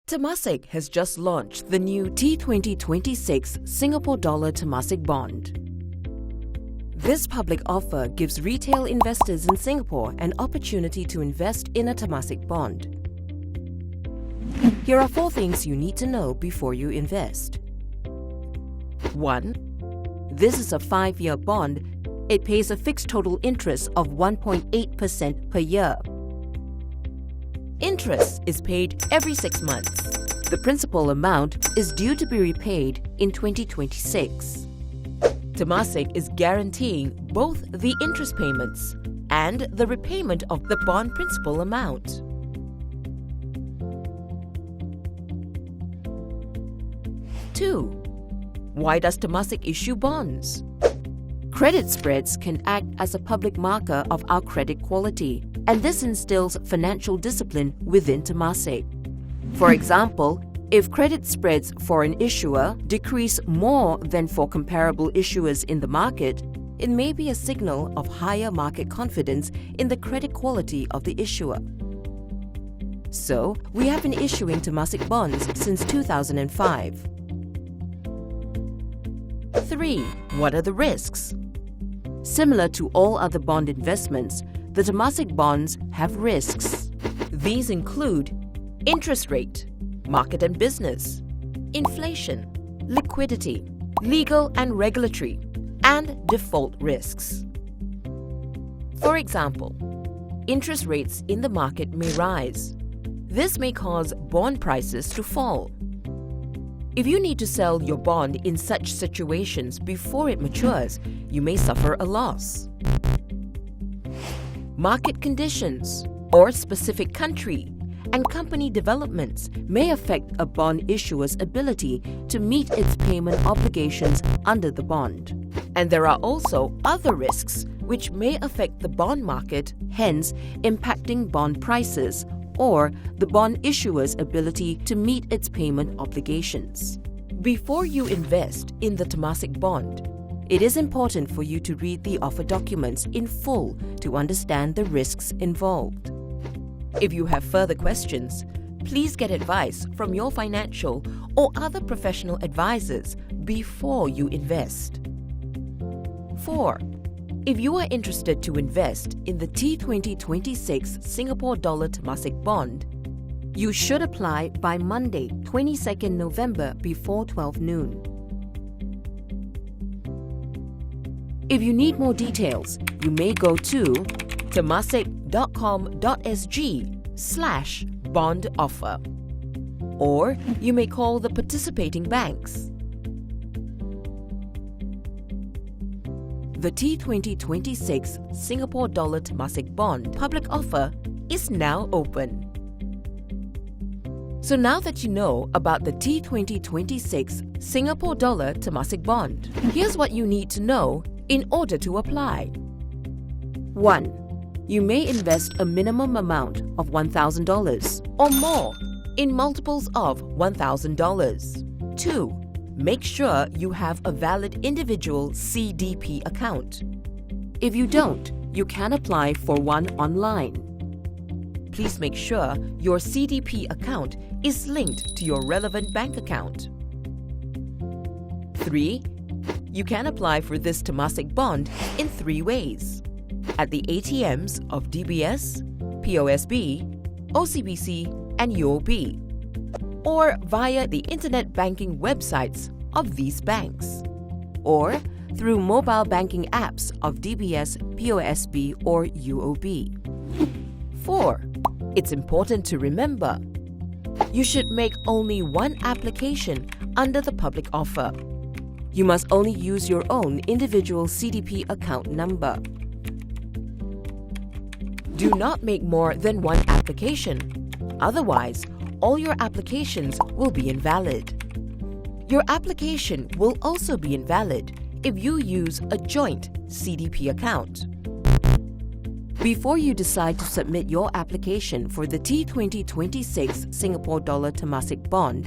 Temasek has just launched the new T2026 Singapore dollar Temasek bond. This public offer gives retail investors in Singapore an opportunity to invest in a Temasek bond. Here are 4 things you need to know before you invest. 1. This is a 5-year bond. It pays a fixed total interest of 1.8% per year. Interest is paid every 6 months. The principal amount is due to be repaid in 2026. Temasek is guaranteeing both the interest payments and the repayment of the bond principal amount. 2. Why does Temasek issue bonds? Credit spreads can act as a public marker of our credit quality, and this instills financial discipline within Temasek. For example, if credit spreads for an issuer decrease more than for comparable issuers in the market, it may be a signal of higher market confidence in the credit quality of the issuer. So, we have been issuing Temasek bonds since 2005. 3. What are the risks? Similar to all other bond investments, the Temasek bonds have risks. These include interest rate, market and business, inflation, liquidity, legal and regulatory, and default risks. For example, interest rates in the market may rise. This may cause bond prices to fall. If you need to sell your bond in such situations before it matures, you may suffer a loss. Market conditions or specific country and company developments may affect a bond issuer's ability to meet its payment obligations under the bond. And there are also other risks which may affect the bond market, hence impacting bond prices or the bond issuer's ability to meet its payment obligations. Before you invest in the Temasek bond, it is important for you to read the offer documents in full to understand the risks involved. If you have further questions, please get advice from your financial or other professional advisors before you invest. 4. If you are interested to invest in the T2026 Singapore dollar Temasek bond, you should apply by Monday, 22nd November before 12 noon. If you need more details, you may go to temasek.com.sg/bond offer, or you may call the participating banks. The T2026 Singapore dollar Temasek bond public offer is now open. So now that you know about the T2026 Singapore dollar Temasek bond, here's what you need to know in order to apply. 1. You may invest a minimum amount of $1,000 or more in multiples of $1,000. 2. Make sure you have a valid individual CDP account. If you don't, you can apply for one online. Please make sure your CDP account is linked to your relevant bank account. 3. You can apply for this Temasek bond in 3 ways: at the ATMs of DBS, POSB, OCBC, and UOB, or via the internet banking websites of these banks, or through mobile banking apps of DBS, POSB, or UOB. 4. It's important to remember, you should make only one application under the public offer. You must only use your own individual CDP account number. Do not make more than one application. Otherwise, all your applications will be invalid. Your application will also be invalid if you use a joint CDP account. Before you decide to submit your application for the T2026 Singapore dollar Temasek bond,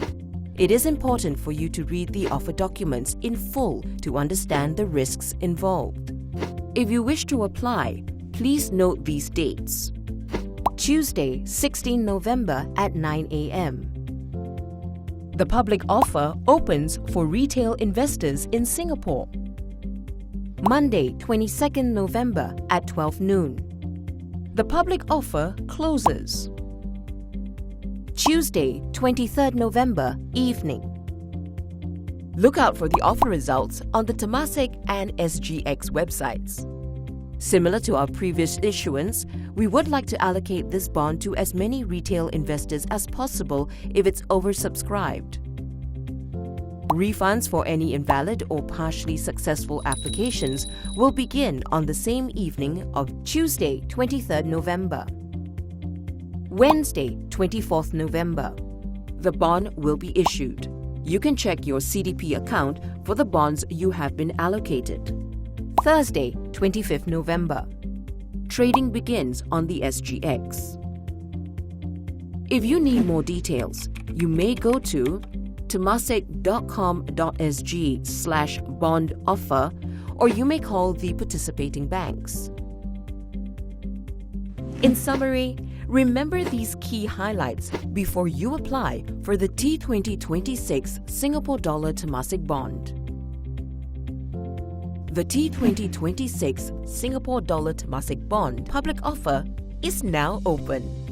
it is important for you to read the offer documents in full to understand the risks involved. If you wish to apply, please note these dates: Tuesday, 16 November at 9 a.m. The public offer opens for retail investors in Singapore. Monday, 22nd November at 12 noon. The public offer closes. Tuesday, 23rd November, evening. Look out for the offer results on the Temasek and SGX websites. Similar to our previous issuance, we would like to allocate this bond to as many retail investors as possible if it's oversubscribed. Refunds for any invalid or partially successful applications will begin on the same evening of Tuesday, 23rd November. Wednesday, 24th November. The bond will be issued. You can check your CDP account for the bonds you have been allocated. Thursday, 25th November. Trading begins on the SGX. If you need more details, you may go to temasek.com.sg/bond offer, or you may call the participating banks. In summary, remember these key highlights before you apply for the T2026 Singapore dollar Temasek bond. The T2026 Singapore dollar Temasek bond public offer is now open.